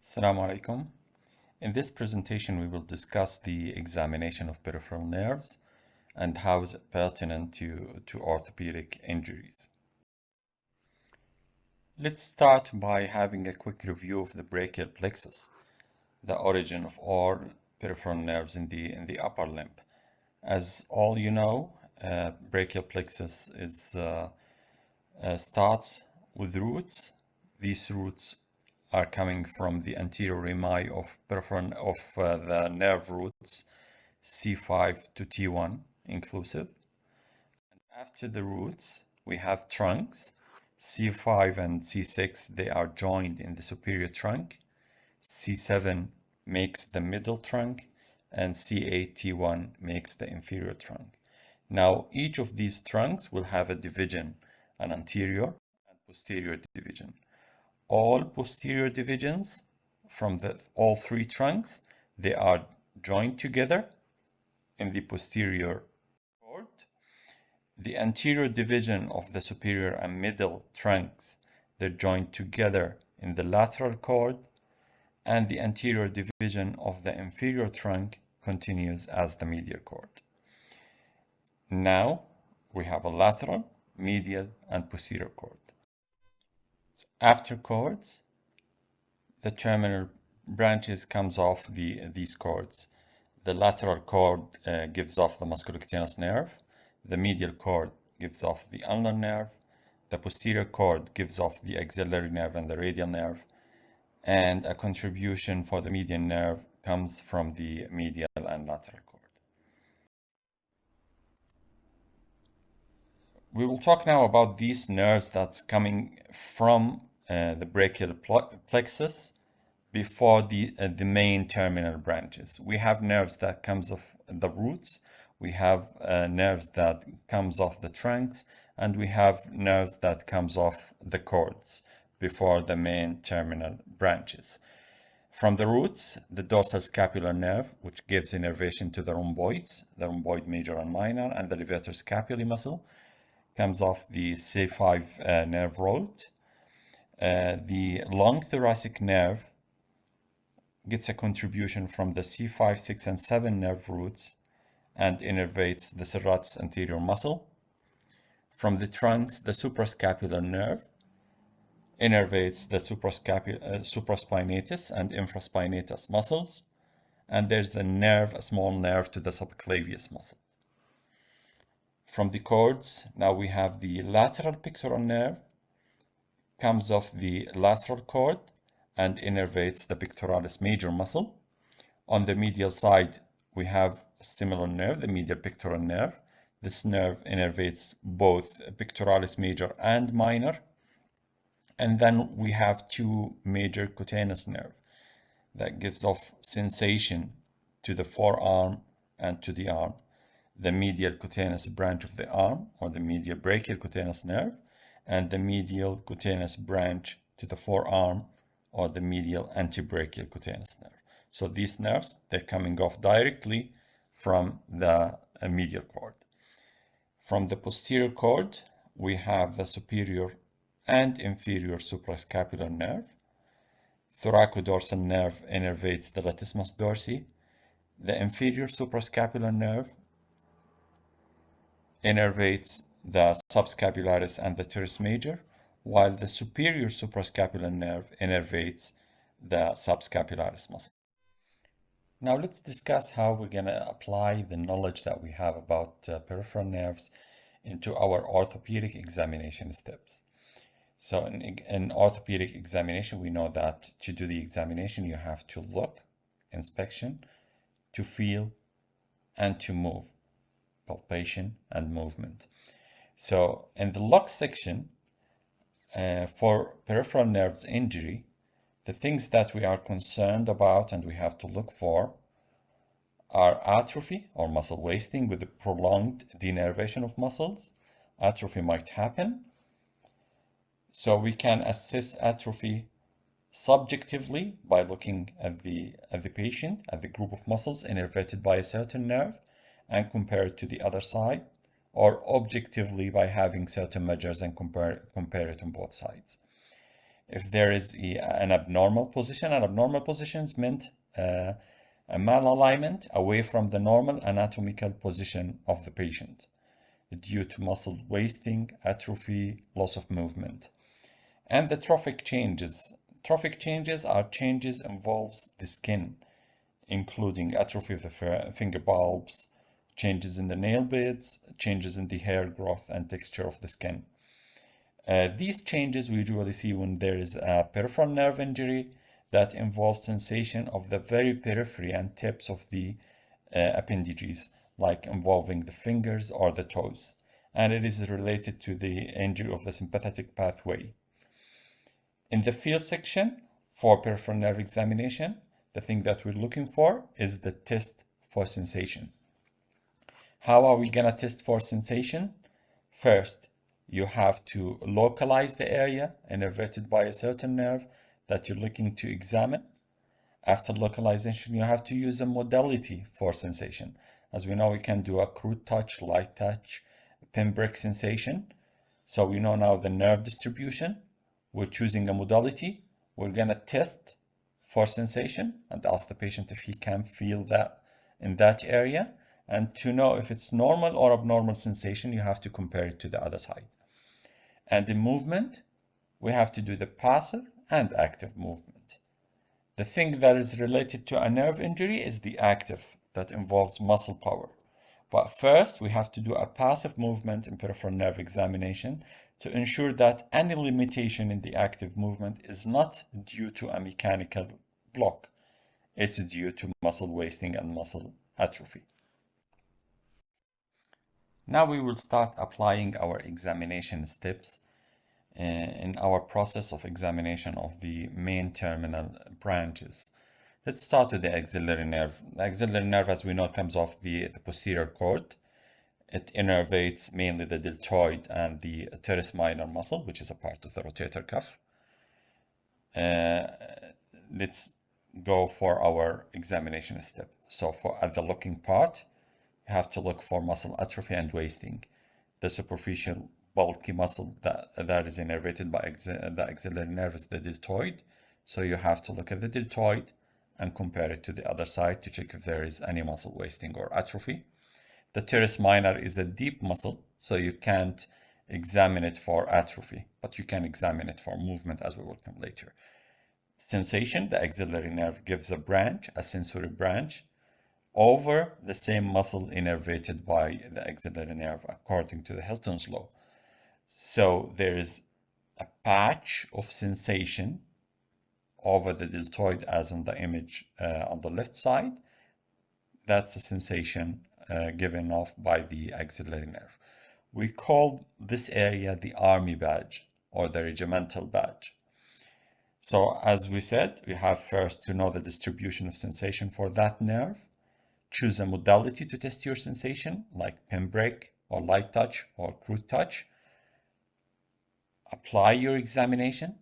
Assalamu alaikum. In this presentation, we will discuss the examination of peripheral nerves and how is it pertinent to orthopedic injuries. Let's start by having a quick review of the brachial plexus, the origin of all peripheral nerves in the upper limb. As all you know, brachial plexus starts with roots. These roots are coming from the anterior rami of the nerve roots C5 to T1 inclusive. And after the roots, we have trunks. C5 and C6, they are joined in the superior trunk. C7 makes the middle trunk, and C8, T1 makes the inferior trunk. Now, each of these trunks will have a division, an anterior and posterior division. All posterior divisions from all three trunks, they are joined together in the posterior cord. The anterior division of the superior and middle trunks, they're joined together in the lateral cord, and the anterior division of the inferior trunk continues as the medial cord. Now we have a lateral, medial, and posterior cord. After cords, the terminal branches comes off these cords. The lateral cord gives off the musculocutaneous nerve. The medial cord gives off the ulnar nerve. The posterior cord gives off the axillary nerve and the radial nerve. And a contribution for the median nerve comes from the medial and lateral cord. We will talk now about these nerves that's coming from the brachial plexus before the main terminal branches. We have nerves that comes off the roots, we have nerves that comes off the trunks, and we have nerves that comes off the cords before the main terminal branches. From the roots, the dorsal scapular nerve, which gives innervation to the rhomboid major and minor, and the levator scapulae muscle, comes off the C5 nerve root. The long thoracic nerve gets a contribution from the C5, 6, and 7 nerve roots and innervates the serratus anterior muscle. From the trunks, the suprascapular nerve innervates the supraspinatus and infraspinatus muscles, and there's a small nerve to the subclavius muscle. From the cords, now we have the lateral pectoral nerve, comes off the lateral cord and innervates the pectoralis major muscle. On the medial side, we have a similar nerve, the medial pectoral nerve. This nerve innervates both pectoralis major and minor. And then we have two major cutaneous nerve that gives off sensation to the forearm and to the arm. The medial cutaneous branch of the arm, or the medial brachial cutaneous nerve, and the medial cutaneous branch to the forearm, or the medial antebrachial cutaneous nerve. So these nerves, they're coming off directly from the medial cord. From the posterior cord, we have the superior and inferior suprascapular nerve. Thoracodorsal nerve innervates the latissimus dorsi. The inferior suprascapular nerve innervates the subscapularis and the teres major, while the superior suprascapular nerve innervates the subscapularis muscle. Now let's discuss how we're going to apply the knowledge that we have about peripheral nerves into our orthopedic examination steps. So in orthopedic examination, we know that to do the examination, you have to look, inspection, to feel, and to move, palpation and movement. So in the look section, for peripheral nerves injury, the things that we are concerned about and we have to look for are atrophy or muscle wasting with a prolonged denervation of muscles. Atrophy might happen. So we can assess atrophy subjectively by looking at the patient, at the group of muscles innervated by a certain nerve, and compare it to the other side, or objectively by having certain measures and compare it on both sides. if there is an abnormal position is meant a malalignment away from the normal anatomical position of the patient due to muscle wasting, atrophy, loss of movement. And the trophic changes. Trophic changes are changes involves the skin, including atrophy of the finger bulbs, changes in the nail beds, changes in the hair growth and texture of the skin. These changes we usually see when there is a peripheral nerve injury that involves sensation of the very periphery and tips of the appendages, like involving the fingers or the toes, and it is related to the injury of the sympathetic pathway. In the field section for peripheral nerve examination, the thing that we're looking for is the test for sensation. How are we gonna test for sensation? First, you have to localize the area innervated by a certain nerve that you're looking to examine. After localization, you have to use a modality for sensation. As we know, we can do a crude touch, light touch, pinprick sensation. So we know now the nerve distribution. We're choosing a modality. We're gonna test for sensation and ask the patient if he can feel that in that area. And to know if it's normal or abnormal sensation, you have to compare it to the other side. And in movement, we have to do the passive and active movement. The thing that is related to a nerve injury is the active, that involves muscle power. But first, we have to do a passive movement in peripheral nerve examination to ensure that any limitation in the active movement is not due to a mechanical block. It's due to muscle wasting and muscle atrophy. Now we will start applying our examination steps in our process of examination of the main terminal branches. Let's start with the axillary nerve. The axillary nerve, as we know, comes off the posterior cord. It innervates mainly the deltoid and the teres minor muscle, which is a part of the rotator cuff. Let's go for our examination step. So at the looking part, you have to look for muscle atrophy and wasting. The superficial bulky muscle that is innervated by the axillary nerve is the deltoid. So you have to look at the deltoid and compare it to the other side to check if there is any muscle wasting or atrophy. The teres minor is a deep muscle, so you can't examine it for atrophy, but you can examine it for movement, as we will come later. Sensation, the axillary nerve gives a branch, a sensory branch, over the same muscle innervated by the axillary nerve, according to the Hilton's law. So there is a patch of sensation over the deltoid, as in the image on the left side. That's a sensation given off by the axillary nerve. We call this area the army badge or the regimental badge. So as we said, we have first to know the distribution of sensation for that nerve. Choose a modality to test your sensation, like pinprick or light touch or crude touch. Apply your examination.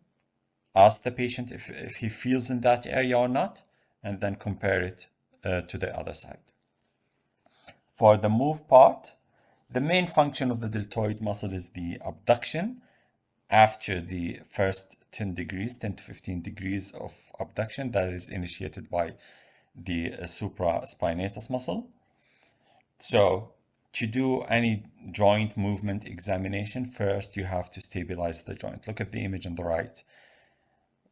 Ask the patient if he feels in that area or not, and then compare it to the other side. For the move part, the main function of the deltoid muscle is the abduction. After the first 10 to 15 degrees of abduction, that is initiated by the supraspinatus muscle. So to do any joint movement examination, first you have to stabilize the joint. Look at the image on the right.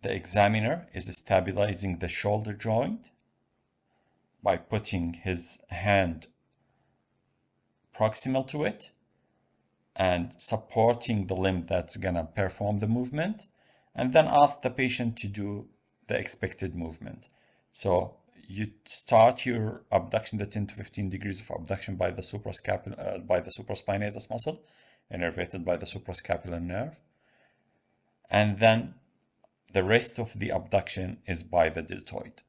The examiner is stabilizing the shoulder joint by putting his hand proximal to it and supporting the limb that's gonna perform the movement, and then ask the patient to do the expected movement. So you start your abduction, the 10 to 15 degrees of abduction by the supraspinatus muscle, innervated by the suprascapular nerve, and then the rest of the abduction is by the deltoid.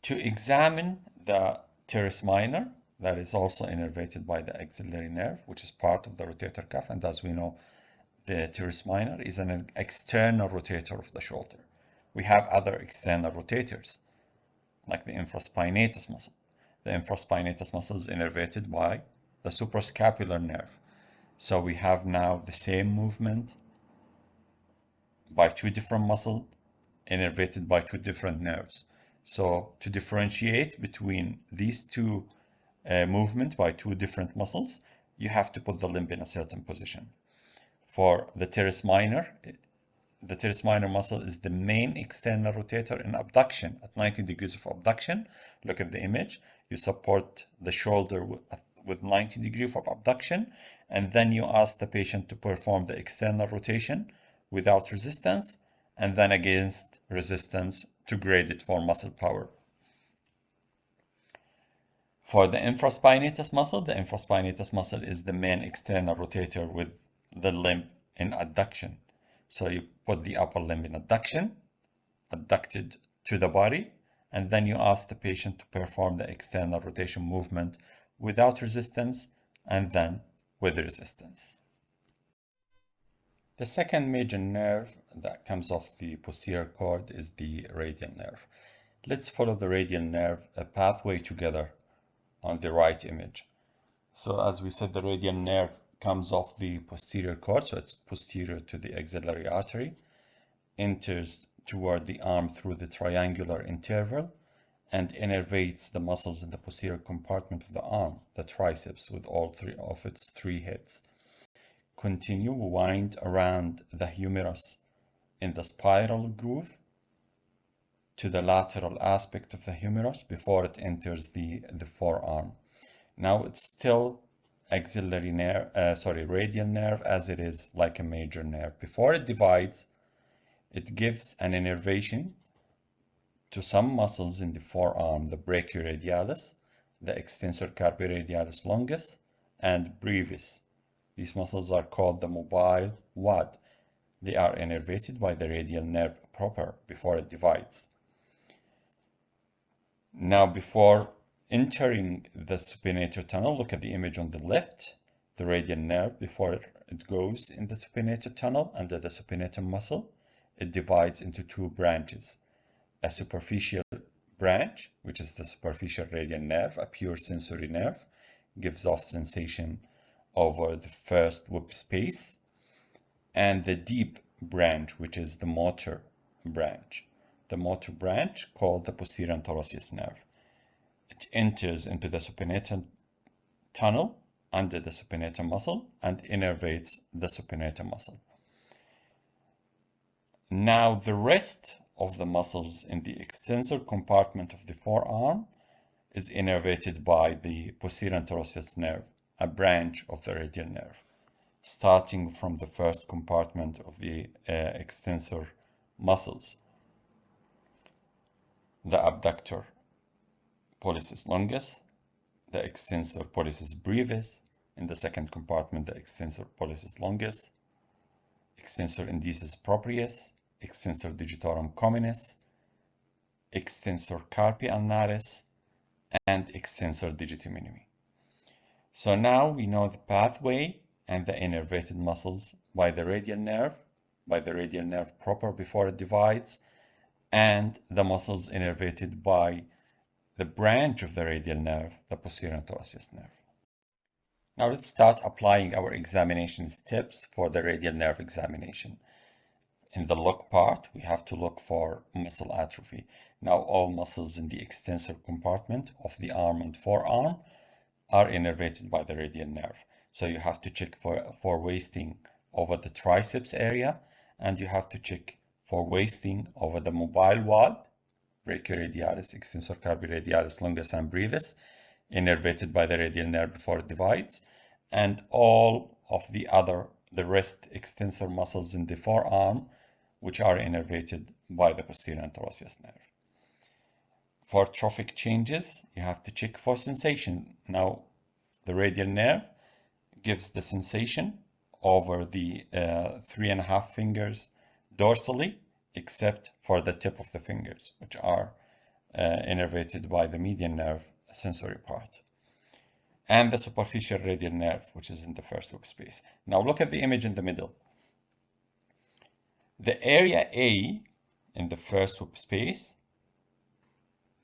To examine the teres minor, that is also innervated by the axillary nerve, which is part of the rotator cuff, and as we know, the teres minor is an external rotator of the shoulder. We have other external rotators, like the infraspinatus muscle. The infraspinatus muscle is innervated by the suprascapular nerve. So we have now the same movement by two different muscles innervated by two different nerves. So to differentiate between these two movements by two different muscles, you have to put the limb in a certain position. For the teres minor muscle is the main external rotator in abduction at 90 degrees of abduction. Look at the image. You support the shoulder with 90 degrees of abduction, and then you ask the patient to perform the external rotation without resistance, and then against resistance to grade it for muscle power. For the infraspinatus muscle is the main external rotator with the limb in adduction. So you put the upper limb in adduction, adducted to the body, and then you ask the patient to perform the external rotation movement without resistance and then with resistance. The second major nerve that comes off the posterior cord is the radial nerve. Let's follow the radial nerve, a pathway together on the right image. So as we said, the radial nerve comes off the posterior cord, so it's posterior to the axillary artery, enters toward the arm through the triangular interval, and innervates the muscles in the posterior compartment of the arm, the triceps, with all three of its three heads. Continue, wind around the humerus in the spiral groove to the lateral aspect of the humerus before it enters the forearm. Now it's still axillary nerve, radial nerve, as it is like a major nerve. Before it divides, it gives an innervation to some muscles in the forearm, the brachioradialis, the extensor carpi radialis longus, and brevis. These muscles are called the mobile wad. They are innervated by the radial nerve proper before it divides. Now, before entering the supinator tunnel, look at the image on the left. The radial nerve, before it goes in the supinator tunnel under the supinator muscle, it divides into two branches. A superficial branch, which is the superficial radial nerve, a pure sensory nerve, gives off sensation over the first whip space, and the deep branch, which is the motor branch. The motor branch, called the posterior anterosseous nerve. It enters into the supinator tunnel under the supinator muscle and innervates the supinator muscle. Now the rest of the muscles in the extensor compartment of the forearm is innervated by the posterior anterosseous nerve, a branch of the radial nerve, starting from the first compartment of the extensor muscles, the abductor pollicis longus, the extensor pollicis brevis, in the second compartment the extensor pollicis longus, extensor indicis proprius, extensor digitorum communis, extensor carpi ulnaris, and extensor digiti minimi. So now we know the pathway and the innervated muscles by the radial nerve proper before it divides, and the muscles innervated by the branch of the radial nerve, the posterior anterosseous nerve. Now let's start applying our examination steps for the radial nerve examination. In the look part, we have to look for muscle atrophy. Now all muscles in the extensor compartment of the arm and forearm are innervated by the radial nerve. So you have to check for wasting over the triceps area, and you have to check for wasting over the mobile wad, brachioradialis, extensor carpi radialis longus, and brevis, innervated by the radial nerve before it divides, and all of the rest extensor muscles in the forearm, which are innervated by the posterior anterosseous nerve. For trophic changes, you have to check for sensation. Now, the radial nerve gives the sensation over the 3.5 fingers dorsally, except for the tip of the fingers, which are innervated by the median nerve sensory part, and the superficial radial nerve, which is in the first whip space. Now look at the image in the middle. The area A in the first whip space,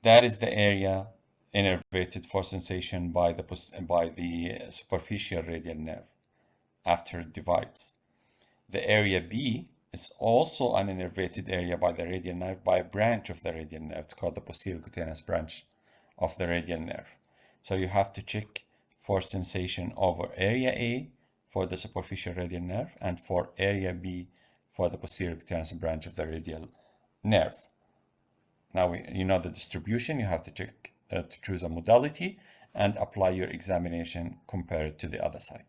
that is the area innervated for sensation by the superficial radial nerve. after it divides. The area B is also an innervated area by the radial nerve by a branch of the radial nerve. It's called the Musculocutaneous branch of the radial nerve. So you have to check for sensation over area A for the superficial radial nerve and for area B for the Musculocutaneous branch of the radial nerve. Now you know the distribution. You have to check to choose a modality and apply your examination compared to the other side.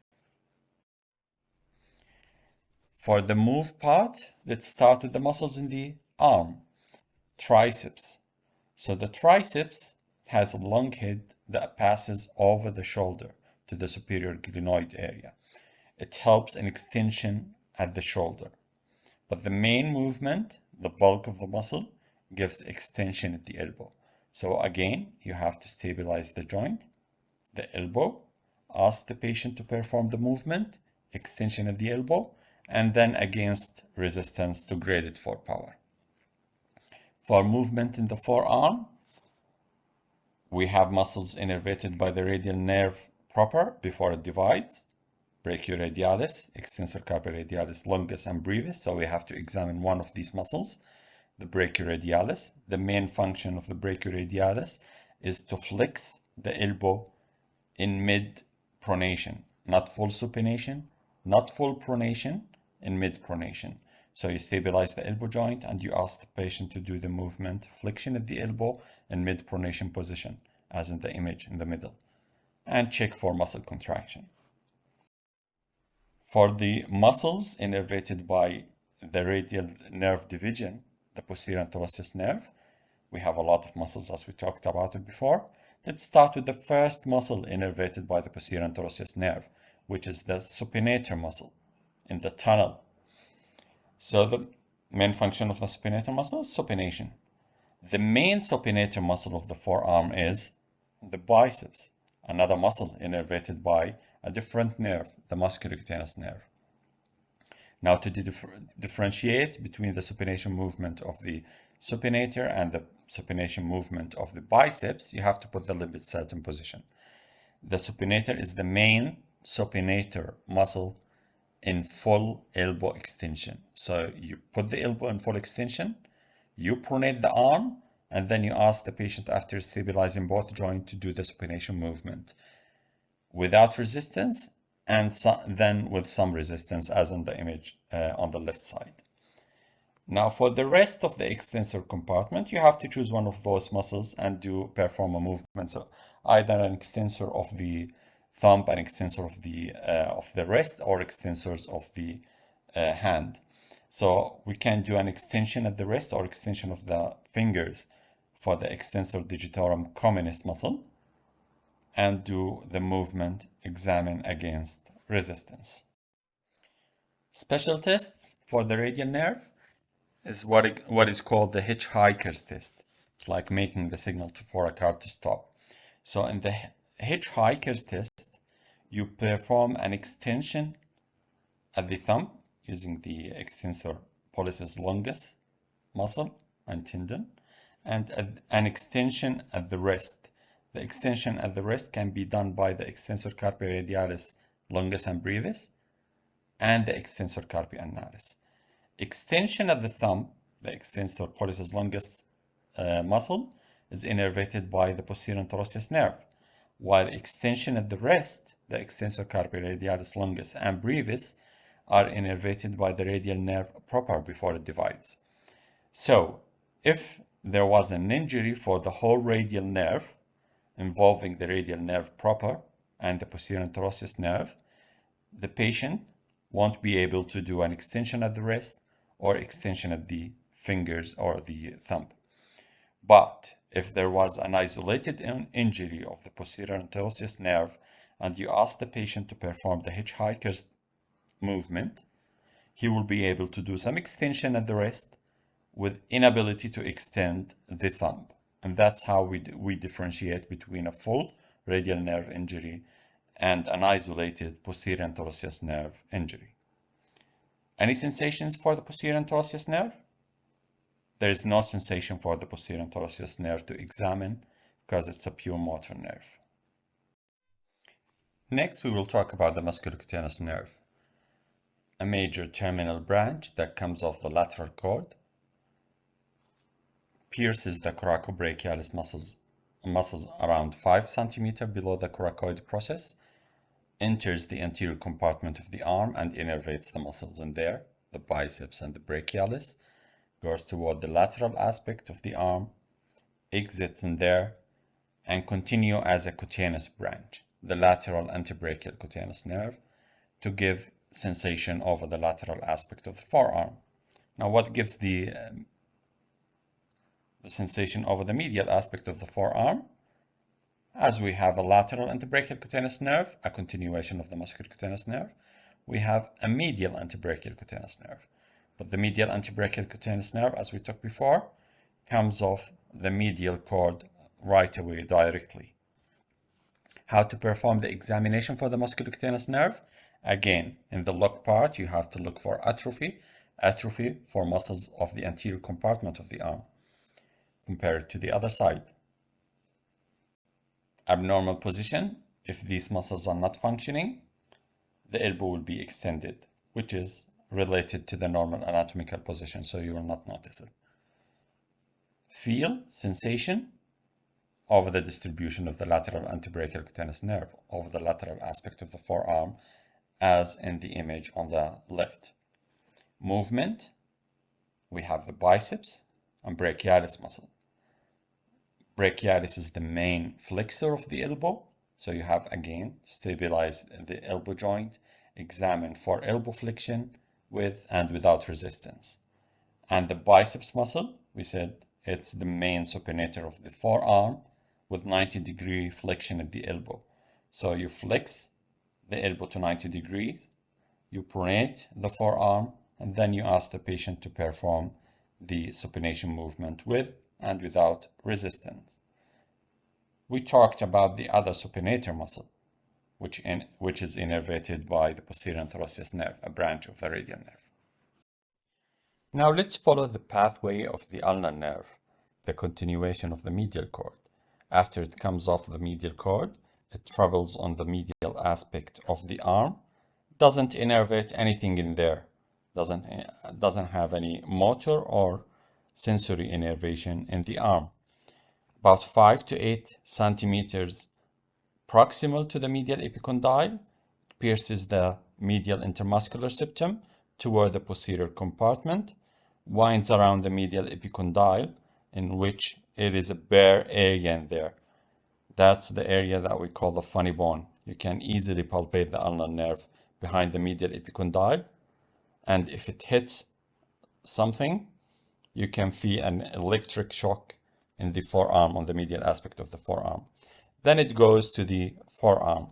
For the move part, let's start with the muscles in the arm. Triceps. So the triceps has a long head that passes over the shoulder to the superior glenoid area. It helps in extension at the shoulder. But the main movement, the bulk of the muscle, gives extension at the elbow. So again, you have to stabilize the joint, the elbow, ask the patient to perform the movement, extension at the elbow, and then against resistance to grade it for power. For movement in the forearm, we have muscles innervated by the radial nerve proper before it divides, brachioradialis, extensor carpi radialis, longus, and brevis. So we have to examine one of these muscles, the brachioradialis. The main function of the brachioradialis is to flex the elbow in mid-pronation, not full supination, not full pronation, in mid-pronation. So you stabilize the elbow joint and you ask the patient to do the movement, flexion at the elbow in mid-pronation position, as in the image in the middle, and check for muscle contraction. For the muscles innervated by the radial nerve division, the posterior anterosseous nerve, we have a lot of muscles as we talked about it before. Let's start with the first muscle innervated by the posterior anterosseous nerve, which is the supinator muscle in the tunnel. So the main function of the supinator muscle is supination. The main supinator muscle of the forearm is the biceps, another muscle innervated by a different nerve, the musculocutaneous nerve. Now to differentiate between the supination movement of the supinator and the supination movement of the biceps, you have to put the limb cells in position. The supinator is the main supinator muscle in full elbow extension. So you put the elbow in full extension, you pronate the arm, and then you ask the patient after stabilizing both joints to do the supination movement without resistance and then with some resistance, as in the image on the left side. Now for the rest of the extensor compartment, you have to choose one of those muscles and perform a movement. So either an extensor of the thumb, an extensor of the wrist, or extensors of the hand. So we can do an extension at the wrist or extension of the fingers for the extensor digitorum communis muscle and do the movement, examine against resistance. Special tests for the radial nerve is what is called the hitchhiker's test. It's like making the signal for a car to stop. So in the hitchhiker's test, you perform an extension at the thumb using the extensor pollicis longus muscle and tendon, and an extension at the wrist. The extension at the wrist can be done by the extensor carpi radialis longus and brevis and the extensor carpi annalis. Extension at the thumb, the extensor pollicis longus muscle, is innervated by the posterior anterosseous nerve, while extension at the wrist, the extensor carpi radialis longus and brevis, are innervated by the radial nerve proper before it divides. So, if there was an injury for the whole radial nerve involving the radial nerve proper and the posterior anterosseous nerve, the patient won't be able to do an extension at the wrist or extension at the fingers or the thumb. But if there was an isolated injury of the posterior anterosseous nerve and you ask the patient to perform the hitchhiker's movement, he will be able to do some extension at the wrist with inability to extend the thumb. And that's how we differentiate between a full radial nerve injury and an isolated posterior anterosseous nerve injury. Any sensations for the posterior anterosseous nerve? There is no sensation for the posterior anterosseous nerve to examine because it's a pure motor nerve. Next, we will talk about the musculocutaneous nerve. a major terminal branch that comes off the lateral cord, pierces the coracobrachialis muscles around 5 cm below the coracoid process, enters the anterior compartment of the arm and innervates the muscles in there, the biceps and the brachialis, goes toward the lateral aspect of the arm, exits in there, and continue as a cutaneous branch, the lateral antebrachial cutaneous nerve, to give sensation over the lateral aspect of the forearm. Now, what gives the sensation over the medial aspect of the forearm? As we have a lateral antebrachial cutaneous nerve, a continuation of the musculocutaneous nerve, we have a medial antebrachial cutaneous nerve. But the medial antebrachial cutaneous nerve, as we talked before, comes off the medial cord right away directly. How to perform the examination for the musculocutaneous nerve? Again, in the look part, you have to look for atrophy for muscles of the anterior compartment of the arm. Compare it to the other side. Abnormal position, if these muscles are not functioning, the elbow will be extended, which is related to the normal anatomical position, so you will not notice it. Feel sensation over the distribution of the lateral antebrachial cutaneous nerve over the lateral aspect of the forearm, as in the image on the left. Movement, we have the biceps and brachialis muscle. Brachialis is the main flexor of the elbow, so you have again stabilize the elbow joint, examine for elbow flexion with and without resistance. And the biceps muscle, we said it's the main supinator of the forearm with 90-degree flexion at the elbow. So you flex the elbow to 90 degrees, you pronate the forearm, and then you ask the patient to perform the supination movement with and without resistance. We talked about the other supinator muscle, which is innervated by the posterior interosseous nerve, a branch of the radial nerve. Now let's follow the pathway of the ulnar nerve, the continuation of the medial cord. After it comes off the medial cord, it travels on the medial aspect of the arm, doesn't innervate anything in there, doesn't have any motor or sensory innervation in the arm. About 5 to 8 centimeters proximal to the medial epicondyle, it pierces the medial intermuscular septum toward the posterior compartment, winds around the medial epicondyle, in which it is a bare area in there. That's the area that we call the funny bone. You can easily palpate the ulnar nerve behind the medial epicondyle, and if it hits something, you can feel an electric shock in the forearm, on the medial aspect of the forearm. Then it goes to the forearm,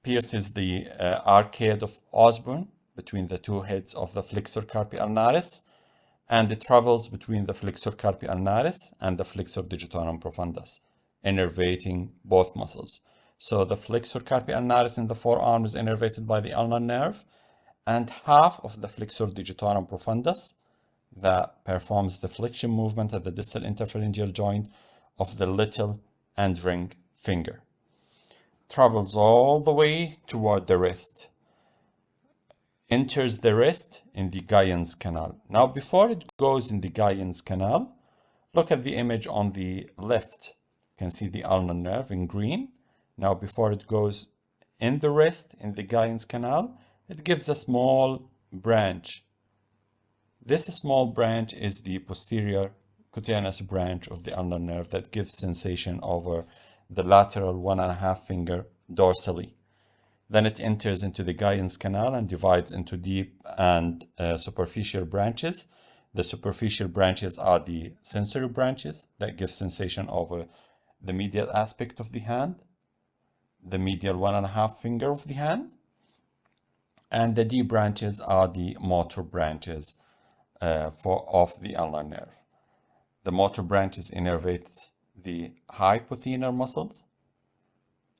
pierces the arcade of Osborn between the two heads of the flexor carpi ulnaris, and it travels between the flexor carpi ulnaris and the flexor digitorum profundus, innervating both muscles. So the flexor carpi ulnaris in the forearm is innervated by the ulnar nerve, and half of the flexor digitorum profundus that performs the flexion movement at the distal interphalangeal joint of the little and ring finger travels all the way toward the wrist, enters the wrist in the Guyon's canal. Now, before it goes in the Guyon's canal, look at the image on the left. You can see the ulnar nerve in green. Now, before it goes in the wrist in the Guyon's canal, it gives a small branch. This small branch is the posterior cutaneous branch of the ulnar nerve that gives sensation over the lateral 1.5 finger dorsally. Then it enters into the Guyon's canal and divides into deep and superficial branches. The superficial branches are the sensory branches that give sensation over the medial aspect of the hand, the medial 1.5 finger of the hand, and the deep branches are the motor branches of the ulnar nerve. The motor branches innervate the hypothenar muscles,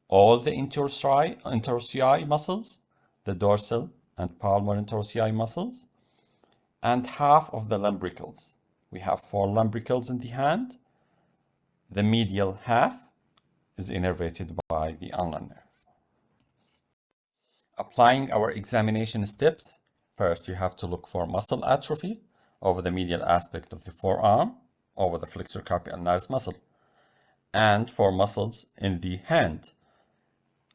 all the interossei muscles, the dorsal and palmar interossei muscles, and half of the lumbricals. We have 4 lumbricals in the hand. The medial half is innervated by the ulnar nerve. Applying our examination steps, first you have to look for muscle atrophy over the medial aspect of the forearm, over the flexor carpi ulnaris muscle, and for muscles in the hand.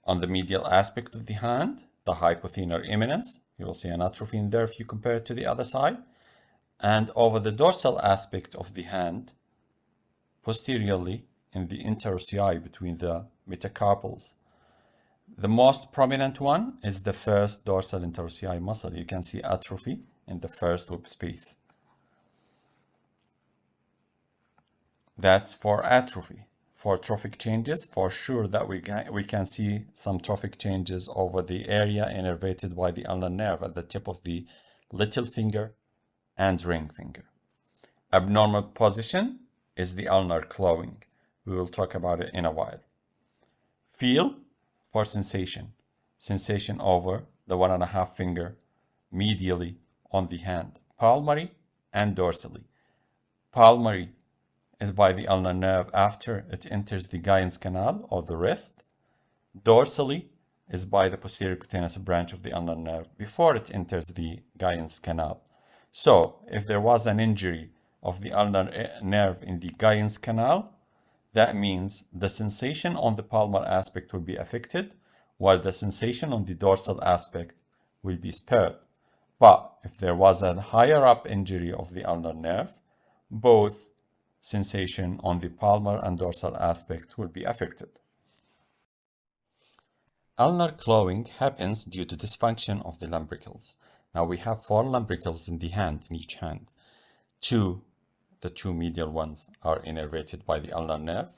On the medial aspect of the hand, the hypothenar eminence, you will see an atrophy in there if you compare it to the other side, and over the dorsal aspect of the hand, posteriorly in the interossei between the metacarpals. The most prominent one is the first dorsal interossei muscle. You can see atrophy in the first loop space. That's for atrophy. For trophic changes, for sure that we can see some trophic changes over the area innervated by the ulnar nerve at the tip of the little finger and ring finger. Abnormal position is the ulnar clawing. We will talk about it in a while. Feel for sensation. Sensation over the 1.5 finger medially on the hand, palmary and dorsally. Palmary is by the ulnar nerve after it enters the Guyon's canal or the wrist. Dorsally is by the posterior cutaneous branch of the ulnar nerve before it enters the Guyon's canal. So if there was an injury of the ulnar nerve in the Guyon's canal, that means the sensation on the palmar aspect will be affected, while the sensation on the dorsal aspect will be spared. But if there was a higher up injury of the ulnar nerve, both sensation on the palmar and dorsal aspect will be affected. Ulnar clawing happens due to dysfunction of the lumbricals. Now we have 4 lumbricals in the hand, in each hand. The two medial ones are innervated by the ulnar nerve,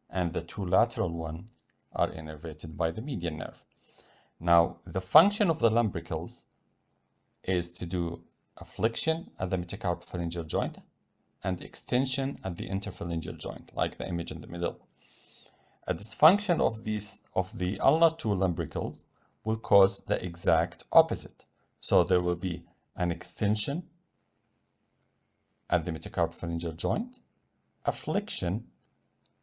and the 2 lateral ones are innervated by the median nerve. Now, the function of the lumbricals is to do a flexion at the metacarpopharyngeal joint and extension at the interphalangeal joint, like the image in the middle. A dysfunction of the ulnar 2 lumbricals will cause the exact opposite. So there will be an extension at the metacarpopharyngeal joint, a flexion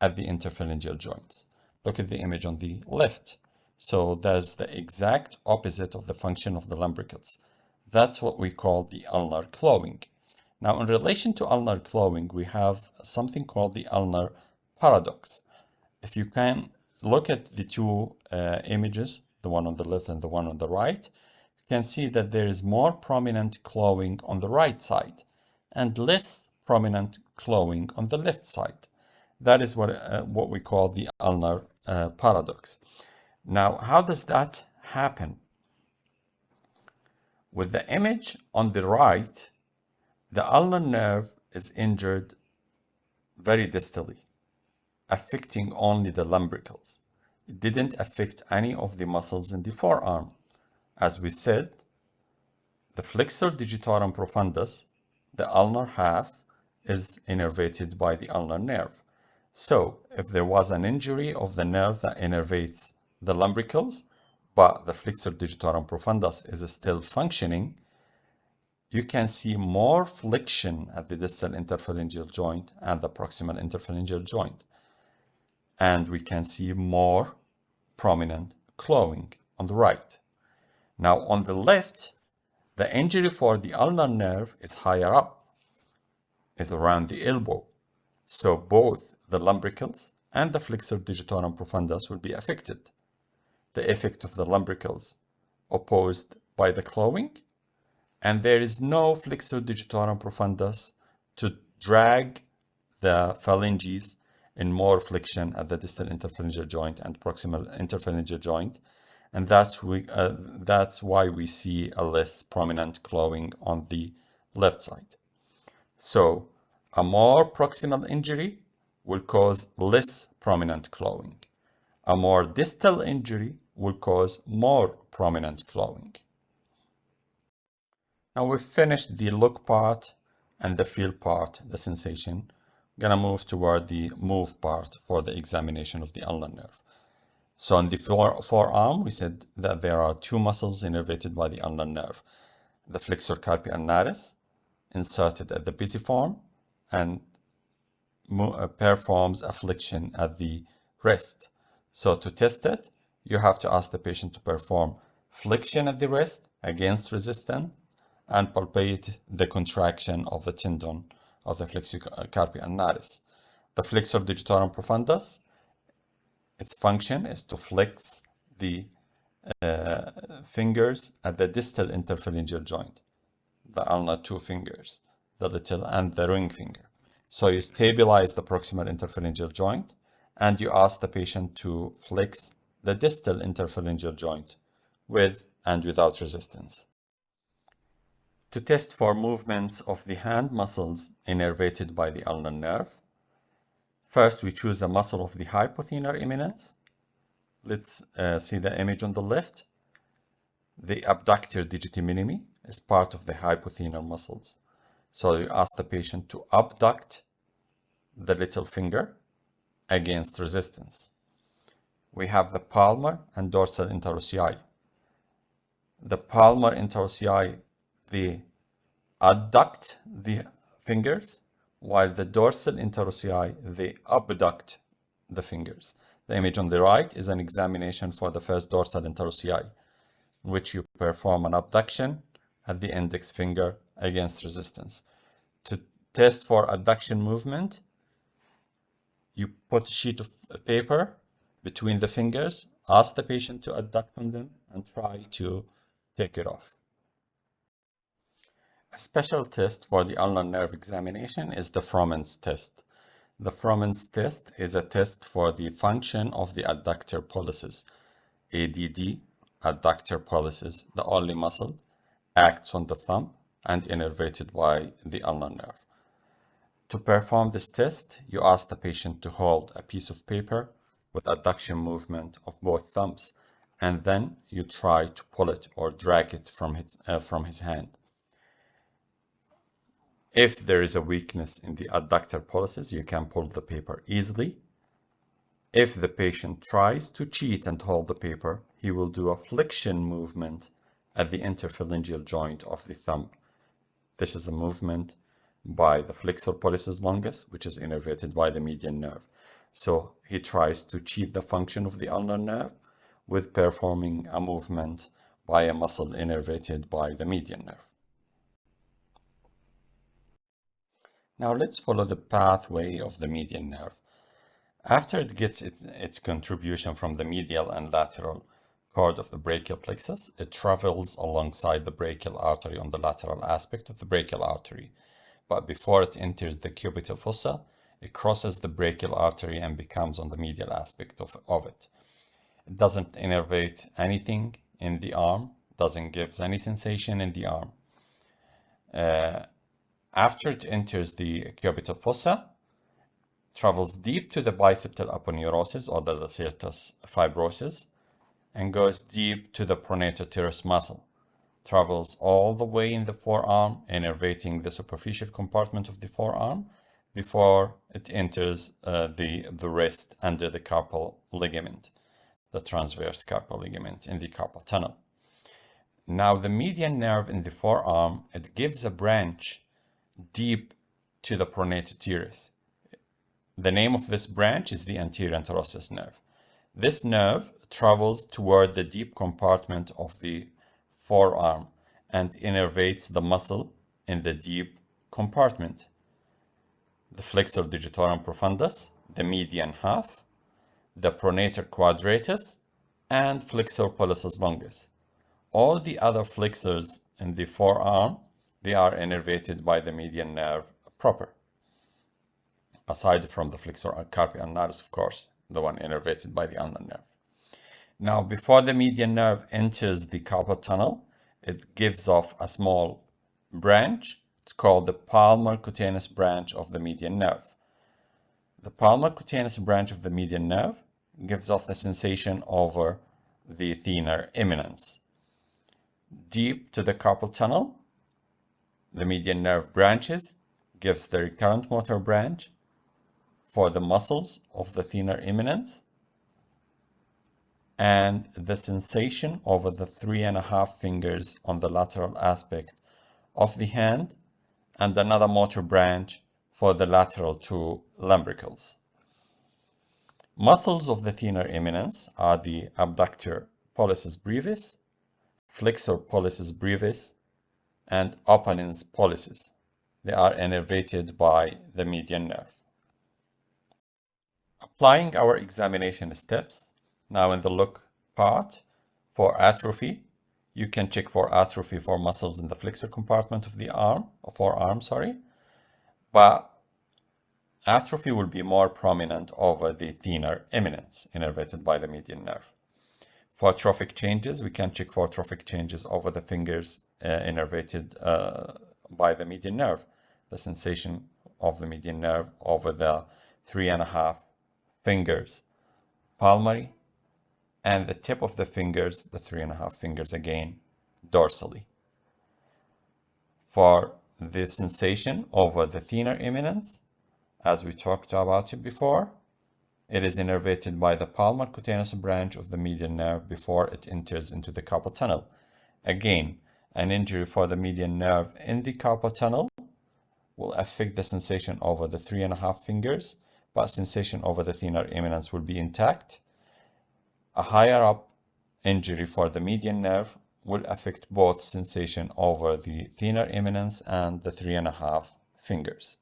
at the interphalangeal joints. Look at the image on the left. So there's the exact opposite of the function of the lumbricals. That's what we call the ulnar clawing. Now, in relation to ulnar clawing, we have something called the ulnar paradox. If you can look at the 2 images, the one on the left and the one on the right, you can see that there is more prominent clawing on the right side and less prominent clawing on the left side. That is what we call the ulnar paradox. Now, how does that happen? With the image on the right, the ulnar nerve is injured very distally, affecting only the lumbricals. It didn't affect any of the muscles in the forearm. As we said, the flexor digitorum profundus, the ulnar half, is innervated by the ulnar nerve. So, if there was an injury of the nerve that innervates the lumbricals, but the flexor digitorum profundus is still functioning, you can see more flexion at the distal interphalangeal joint and the proximal interphalangeal joint. And we can see more prominent clawing on the right. Now on the left, the injury for the ulnar nerve is higher up, is around the elbow. So both the lumbricals and the flexor digitorum profundus will be affected. The effect of the lumbricals opposed by the clawing, and there is no flexor digitorum profundus to drag the phalanges in more flexion at the distal interphalangeal joint and proximal interphalangeal joint, and that's why we see a less prominent clawing on the left side. So a more proximal injury will cause less prominent clawing. A more distal injury will cause more prominent clawing. Now we've finished the look part and the feel part, the sensation. I'm gonna move toward the move part for the examination of the ulnar nerve. So on the forearm, we said that there are 2 muscles innervated by the ulnar nerve. The flexor carpi ulnaris, inserted at the pisiform, and performs a flexion at the wrist. So to test it, you have to ask the patient to perform flexion at the wrist against resistance, and palpate the contraction of the tendon of the flexor carpi ulnaris. The flexor digitorum profundus, its function is to flex the fingers at the distal interphalangeal joint, the ulnar two fingers, the little and the ring finger. So you stabilize the proximal interphalangeal joint and you ask the patient to flex the distal interphalangeal joint with and without resistance. To test for movements of the hand muscles innervated by the ulnar nerve, first we choose a muscle of the hypothenar eminence. Let's see the image on the left. The abductor digiti minimi is part of the hypothenar muscles. So you ask the patient to abduct the little finger against resistance. We have the palmar and dorsal interossei. The palmar interossei, they adduct the fingers, while the dorsal interossei, they abduct the fingers. The image on the right is an examination for the first dorsal interossei, in which you perform an abduction at the index finger against resistance. To test for adduction movement, you put a sheet of paper between the fingers, ask the patient to adduct on them, and try to take it off. A special test for the ulnar nerve examination is the Fromen's test. The Fromen's test is a test for the function of the adductor pollicis. ADD, adductor pollicis, the only muscle, acts on the thumb and innervated by the ulnar nerve. To perform this test, you ask the patient to hold a piece of paper with adduction movement of both thumbs, and then you try to pull it or drag it from his hand. If there is a weakness in the adductor pollicis, you can pull the paper easily. If the patient tries to cheat and hold the paper, he will do a flexion movement at the interphalangeal joint of the thumb. This is a movement by the flexor pollicis longus, which is innervated by the median nerve. So he tries to cheat the function of the ulnar nerve with performing a movement by a muscle innervated by the median nerve. Now let's follow the pathway of the median nerve. After it gets its contribution from the medial and lateral cord of the brachial plexus, it travels alongside the brachial artery on the lateral aspect of the brachial artery. But before it enters the cubital fossa, it crosses the brachial artery and becomes on the medial aspect of it. It doesn't innervate anything in the arm, doesn't give any sensation in the arm. After it enters the cubital fossa, travels deep to the bicipital aponeurosis or the lacertus fibrosis and goes deep to the pronator teres muscle. Travels all the way in the forearm, innervating the superficial compartment of the forearm before it enters the wrist under the carpal ligament, the transverse carpal ligament in the carpal tunnel. Now the median nerve in the forearm, it gives a branch deep to the pronator teres. The name of this branch is the anterior anterossus nerve. This nerve travels toward the deep compartment of the forearm and innervates the muscle in the deep compartment. The flexor digitorum profundus, the median half, the pronator quadratus, and flexor pollicis longus. All the other flexors in the forearm, they are innervated by the median nerve proper, aside from the flexor carpi ulnaris, of course, the one innervated by the ulnar nerve. Now, before the median nerve enters the carpal tunnel, it gives off a small branch. It's called the palmar cutaneous branch of the median nerve. The palmar cutaneous branch of the median nerve gives off the sensation over the thenar eminence. Deep to the carpal tunnel, the median nerve branches, gives the recurrent motor branch for the muscles of the thenar eminence, and the sensation over the 3.5 fingers on the lateral aspect of the hand, and another motor branch for the lateral 2 lumbricals. Muscles of the thenar eminence are the abductor pollicis brevis, flexor pollicis brevis, and opponens pollicis. They are innervated by the median nerve. Applying our examination steps, now in the look part, for atrophy, you can check for atrophy for muscles in the flexor compartment of the forearm, but atrophy will be more prominent over the thenar eminence innervated by the median nerve. For trophic changes, we can check for trophic changes over the fingers innervated by the median nerve. The sensation of the median nerve over the 3.5 fingers palmary, and the tip of the fingers, the 3.5 fingers again, dorsally. For the sensation over the thenar eminence, as we talked about it before, it is innervated by the palmar cutaneous branch of the median nerve before it enters into the carpal tunnel. Again, an injury for the median nerve in the carpal tunnel will affect the sensation over the 3.5 fingers, but sensation over the thenar eminence will be intact. A higher up injury for the median nerve will affect both sensation over the thenar eminence and the 3.5 fingers.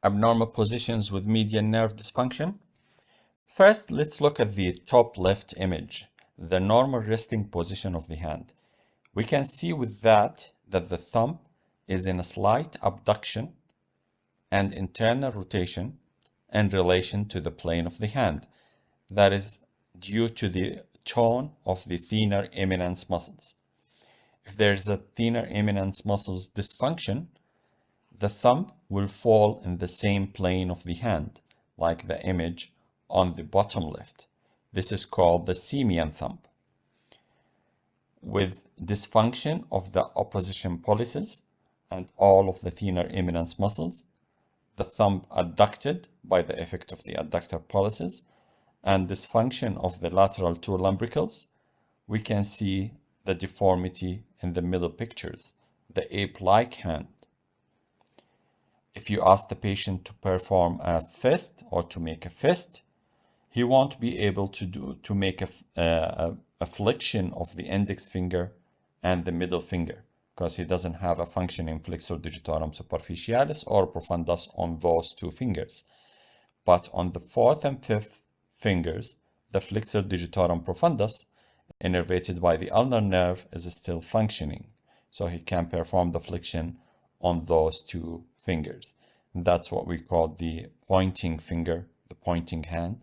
Abnormal positions with median nerve dysfunction. First, let's look at the top left image, the normal resting position of the hand. We can see with that the thumb is in a slight abduction and internal rotation in relation to the plane of the hand. That is due to the tone of the thenar eminence muscles. If there is a thenar eminence muscles dysfunction, the thumb will fall in the same plane of the hand, like the image on the bottom left. This is called the simian thumb. With dysfunction of the opposition pollicis and all of the thenar eminence muscles, the thumb adducted by the effect of the adductor pollicis, and dysfunction of the lateral two lumbricals, we can see the deformity in the middle pictures, the ape-like hand. If you ask the patient to perform a fist or to make a fist, he won't be able to make a flexion of the index finger and the middle finger, because he doesn't have a functioning flexor digitorum superficialis or profundus on those two fingers. But on the fourth and fifth fingers, the flexor digitorum profundus, innervated by the ulnar nerve, is still functioning, so he can perform the flexion on those two fingers. That's what we call the pointing finger, the pointing hand,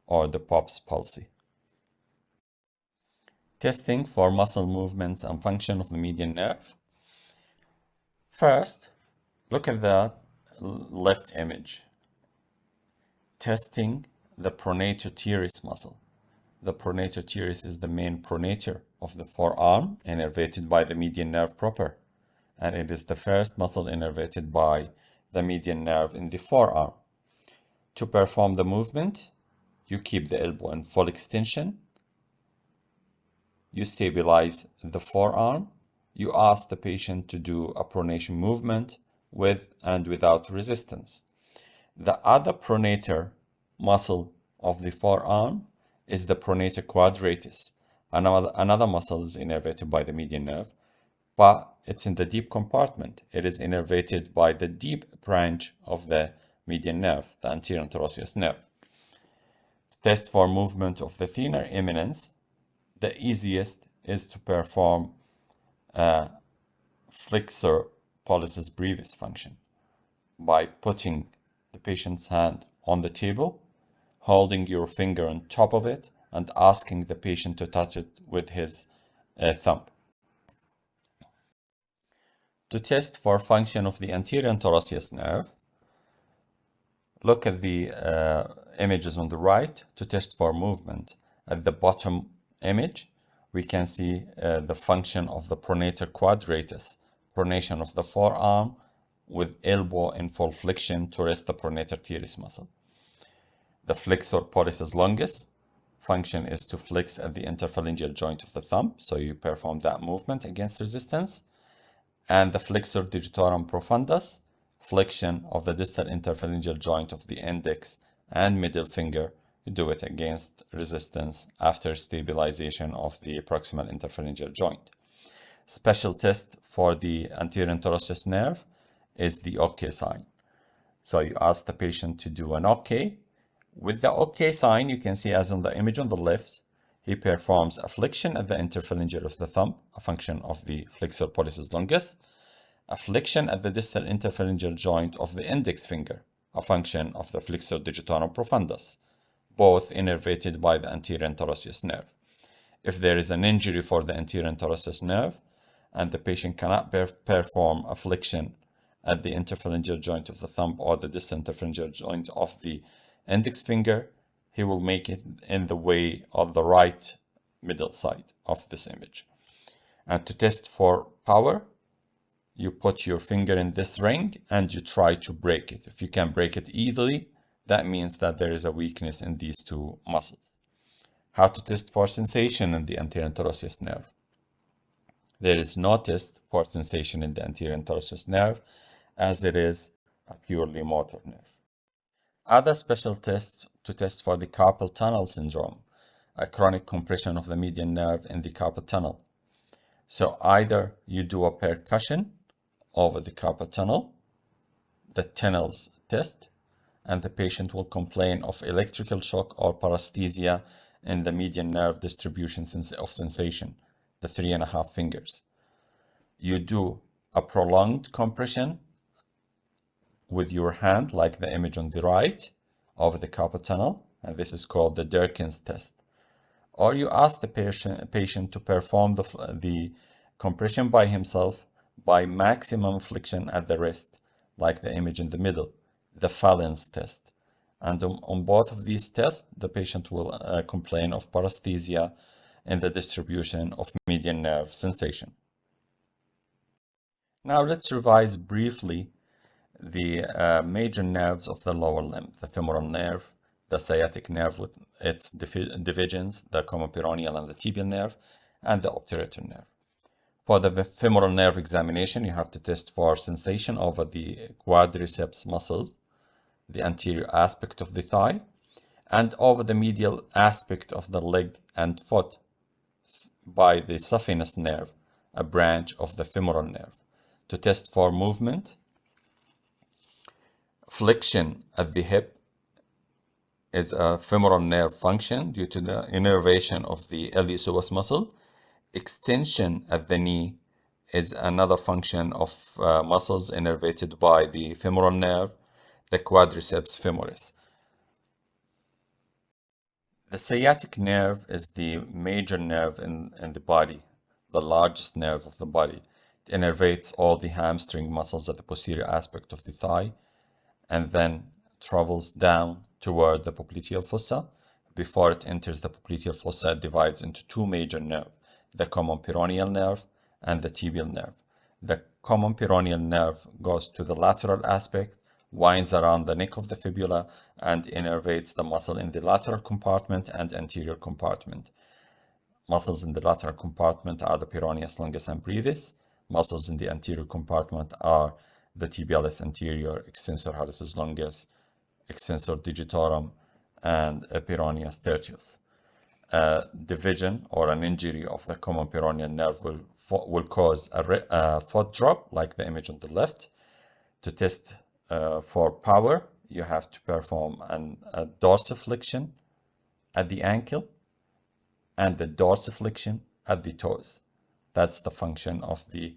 or the Popp's palsy. Testing for muscle movements and function of the median nerve. First, look at the left image. Testing the pronator teres muscle. The pronator teres is the main pronator of the forearm, innervated by the median nerve proper, and it is the first muscle innervated by the median nerve in the forearm. To perform the movement, you keep the elbow in full extension. You stabilize the forearm. You ask the patient to do a pronation movement with and without resistance. The other pronator muscle of the forearm is the pronator quadratus. Another muscle is innervated by the median nerve, but it's in the deep compartment. It is innervated by the deep branch of the median nerve, the anterior interosseous nerve. To test for movement of the thenar eminence, the easiest is to perform a flexor pollicis brevis function by putting the patient's hand on the table, holding your finger on top of it, and asking the patient to touch it with his thumb. To test for function of the anterior interosseous nerve, look at the images on the right to test for movement. At the bottom image, we can see the function of the pronator quadratus, pronation of the forearm with elbow in full flexion to rest the pronator teres muscle. The flexor pollicis longus function is to flex at the interphalangeal joint of the thumb, so you perform that movement against resistance. And the flexor digitorum profundus, flexion of the distal interphalangeal joint of the index and middle finger you do it against resistance after stabilization of the proximal interphalangeal joint. Special test for the anterior interosseous nerve is the OK sign. So you ask the patient to do an OK. With the OK sign, you can see as in the image on the left, he performs a flexion at the interphalangeal of the thumb, a function of the flexor pollicis longus, a flexion at the distal interphalangeal joint of the index finger, a function of the flexor digitorum profundus, both innervated by the anterior interosseous nerve. If there is an injury for the anterior interosseous nerve and the patient cannot perform a flexion at the interphalangeal joint of the thumb or the distal interphalangeal joint of the index finger, he will make it in the way of the right middle side of this image. And to test for power, you put your finger in this ring and you try to break it. If you can break it easily, that means that there is a weakness in these two muscles. How to test for sensation in the anterior interosseous nerve? There is no test for sensation in the anterior interosseous nerve, as it is a purely motor nerve. Other special tests to test for the carpal tunnel syndrome, a chronic compression of the median nerve in the carpal tunnel. So either you do a percussion over the carpal tunnel, the Tunnel's test, and the patient will complain of electrical shock or paresthesia in the median nerve distribution of sensation, the 3.5 fingers. You do a prolonged compression with your hand, like the image on the right, over the carpal tunnel, and this is called the Durkin's test. Or you ask the patient to perform the compression by himself by maximum flexion at the wrist, like the image in the middle, the Fallon's test. And on both of these tests, the patient will complain of paresthesia in the distribution of median nerve sensation. Now let's revise briefly the major nerves of the lower limb: the femoral nerve, the sciatic nerve with its divisions, the common peroneal and the tibial nerve, and the obturator nerve. For the femoral nerve examination, you have to test for sensation over the quadriceps muscle, the anterior aspect of the thigh, and over the medial aspect of the leg and foot by the saphenous nerve, a branch of the femoral nerve. To test for movement, flexion at the hip is a femoral nerve function due to the innervation of the iliopsoas muscle. Extension at the knee is another function of muscles innervated by the femoral nerve, the quadriceps femoris. The sciatic nerve is the major nerve in the body, the largest nerve of the body. It innervates all the hamstring muscles at the posterior aspect of the thigh and then travels down toward the popliteal fossa. Before it enters the popliteal fossa, it divides into two major nerves, the common peroneal nerve and the tibial nerve. The common peroneal nerve goes to the lateral aspect, winds around the neck of the fibula, and innervates the muscle in the lateral compartment and anterior compartment. Muscles in the lateral compartment are the peroneus longus and brevis. Muscles in the anterior compartment are the tibialis anterior, extensor hallucis longus, extensor digitorum, and peroneus tertius. Division or an injury of the common peroneal nerve will cause a foot drop, like the image on the left. To test for power, you have to perform a dorsiflexion at the ankle and the dorsiflexion at the toes. That's the function of the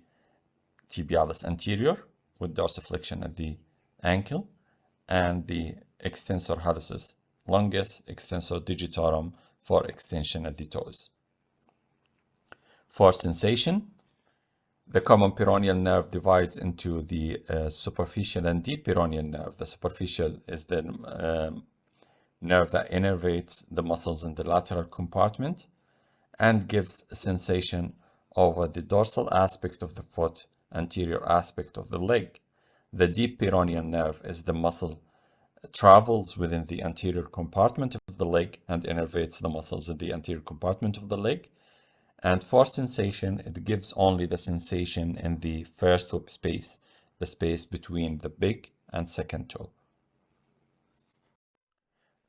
tibialis anterior with dorsiflexion at the ankle and the extensor hallucis longus, extensor digitorum for extension at the toes. For sensation, the common peroneal nerve divides into the superficial and deep peroneal nerve. The superficial is the nerve that innervates the muscles in the lateral compartment and gives sensation over the dorsal aspect of the foot, anterior aspect of the leg. The deep peroneal nerve is the muscle travels within the anterior compartment of the leg and innervates the muscles in the anterior compartment of the leg. And for sensation, it gives only the sensation in the first hip space, the space between the big and second toe.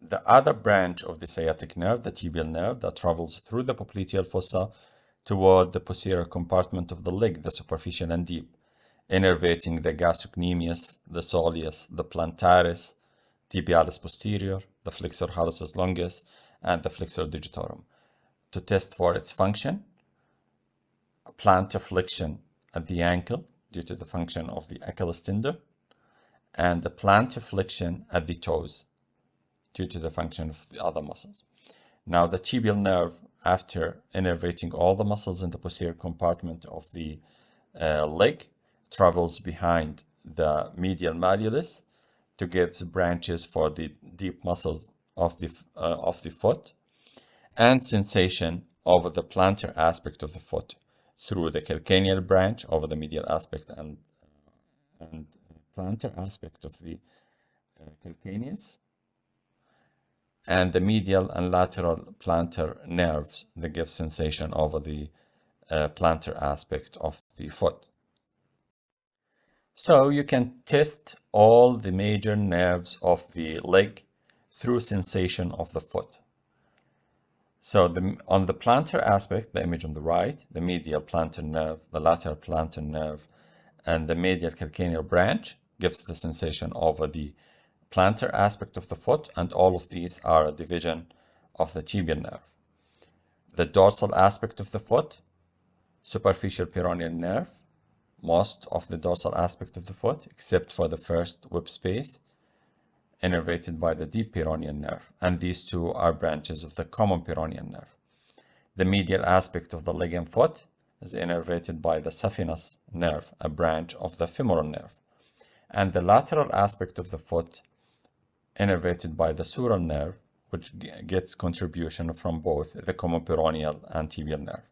The other branch of the sciatic nerve, the tibial nerve, that travels through the popliteal fossa toward the posterior compartment of the leg, the superficial and deep, innervating the gastrocnemius, the soleus, the plantaris, tibialis posterior, the flexor hallucis longus, and the flexor digitorum. To test for its function, plantar flexion at the ankle due to the function of the Achilles tendon, and the plantar flexion at the toes due to the function of the other muscles. Now the tibial nerve, after innervating all the muscles in the posterior compartment of the leg, travels behind the medial malleolus to give branches for the deep muscles of the foot, and sensation over the plantar aspect of the foot through the calcaneal branch over the medial aspect and plantar aspect of the calcaneus, and the medial and lateral plantar nerves that give sensation over the plantar aspect of the foot. So you can test all the major nerves of the leg through sensation of the foot. So on the plantar aspect, the image on the right, the medial plantar nerve, the lateral plantar nerve, and the medial calcaneal branch gives the sensation over the plantar aspect of the foot, and all of these are a division of the tibial nerve. The dorsal aspect of the foot, superficial peroneal nerve, most of the dorsal aspect of the foot, except for the first whip space, innervated by the deep peroneal nerve, and these two are branches of the common peroneal nerve. The medial aspect of the leg and foot is innervated by the saphenous nerve, a branch of the femoral nerve, and the lateral aspect of the foot innervated by the sural nerve, which gets contribution from both the common peroneal and tibial nerve.